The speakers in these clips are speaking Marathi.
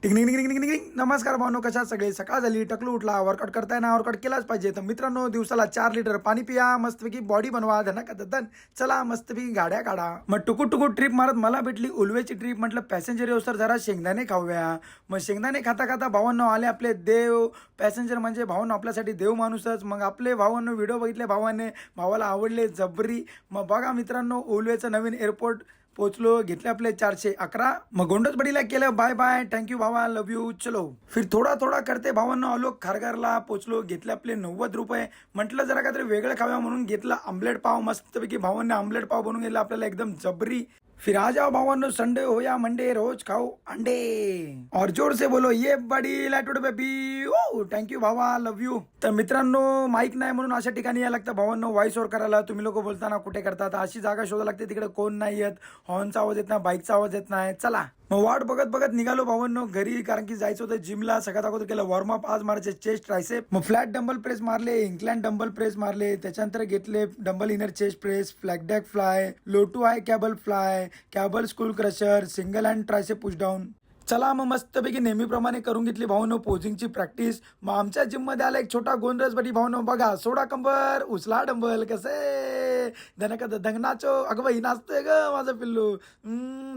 टिंग टिंग टिंग टिंग टिंग टिंग. नमस्कार भावनो, कशा सगळे? सकाळ झाली, टकलू उठला, वर्कआउट करताय ना, वर्कआउट केलाच पाहिजे. तर मित्रांनो, दिवसाला 4 लिटर पाणी पिया, मस्तपैकी बॉडी बनवा, धन चला मस्तपैकी गाड्या काढा. मग टुकूट टुकूट ट्रिप मारत मला भेटली उलवेची ट्रिप. म्हटलं पॅसेंजर येऊ सर जरा शेंगदाणे खाऊया. मग शेंगदाणे खाता खाता भावांनो आले आपले देव. पॅसेंजर म्हणजे भावांनो आपल्यासाठी देव माणूसच. मग आपले भावांनो व्हिडिओ बघितले, भावाला आवडले जबरी. मग बघा मित्रांनो, उलवेचं नवीन एअरपोर्ट पोचलो, घेतले आपले 411. मग गोंडस बडीला केलं बाय बाय, थँक्यू भावा, लव यू, चलो. फिर थोडा थोडा करते भावांनो आलो खारघरला, पोचलो, घेतले आपले 90 रुपये. म्हटलं जरा काहीतरी वेगळं खाव्या म्हणून घेतलं आमलेट पाव. मस्तपैकी भावांनी आमलेट पाव बनवून गेला आपल्याला एकदम जबरी. फिर आ जाओ भावांनो, संडे हो या मंडे, रोज खाओ अंडे. और जोर से बोलो ये बडी लाटूड बेबी. ओ थँक्यू भावा, लव यू. तर मित्रांनो, माईक नाही म्हणून अशा ठिकाणी यायला लागतं भावांनो व्हॉइस ओव्हर करायला. तुम्ही लोक बोलताना कुठे करतात, अशी जागा शोधायला लागते, तिकडे कोण नाही येत, हॉर्नचा आवाज येत नाही, बाईकचा आवाज येत नाही. चला मग वाट बघत बघत निघालो भावांनो घरी, कारण की जायचं होतं जिमला. सगळ्यात अगोदर केलं वॉर्मअप आज मारायचे चेस्ट ट्रायसेप. मग फ्लॅट डंबल प्रेस मारले, इन्क्लाइन डंबल प्रेस मारले, त्याच्यानंतर घेतले dumbbell inner chest press, flag deck fly, low to high cable fly, cable skull crusher, single hand tricep push down. चला मग मस्तपैकी नेहमीप्रमाणे करून घेतली भाऊनो पोझिंगची प्रॅक्टिस. मग आमच्या जिम मध्ये आला एक छोटा गोंडस बडी भाऊनो, बघा सोडा कंबर, उचला डंबल, कसे धनक दंग नाचो. अगं बाई नाचतोय ग माझं पिल्लू,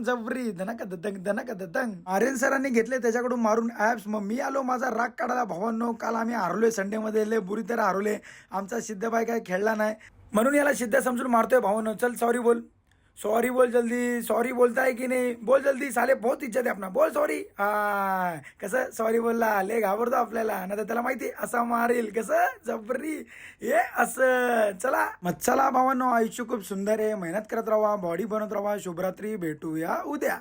जबरी धनक दंग. आर्यन सरांनी घेतले त्याच्याकडून मारून ऍप्स. मग मी आलो माझा राग काढायला भावांनो. काल आम्ही हरलोय संडे मध्ये, लय बुरी तरह हरवले. आमचा सिद्धबाई काय खेळला नाही म्हणून याला सिद्ध समजून मारतोय भावांनो. चल सॉरी बोल, सॉरी बोल जल्दी. सॉरी बोलताय की नाही, बोल जल्दी, साले बहुत इज्जत आहे आपला, बोल सॉरी. हा कसं सॉरी बोलला, लय घाबरतो आपल्याला, ना तर त्याला माहिती असा मारेल, कसं जबरी हे असं. चला मग चला भावांनो, आयुष्य खूप सुंदर आहे, मेहनत करत राहा, बॉडी बनवत राहा. शुभरात्री, भेटूया उद्या.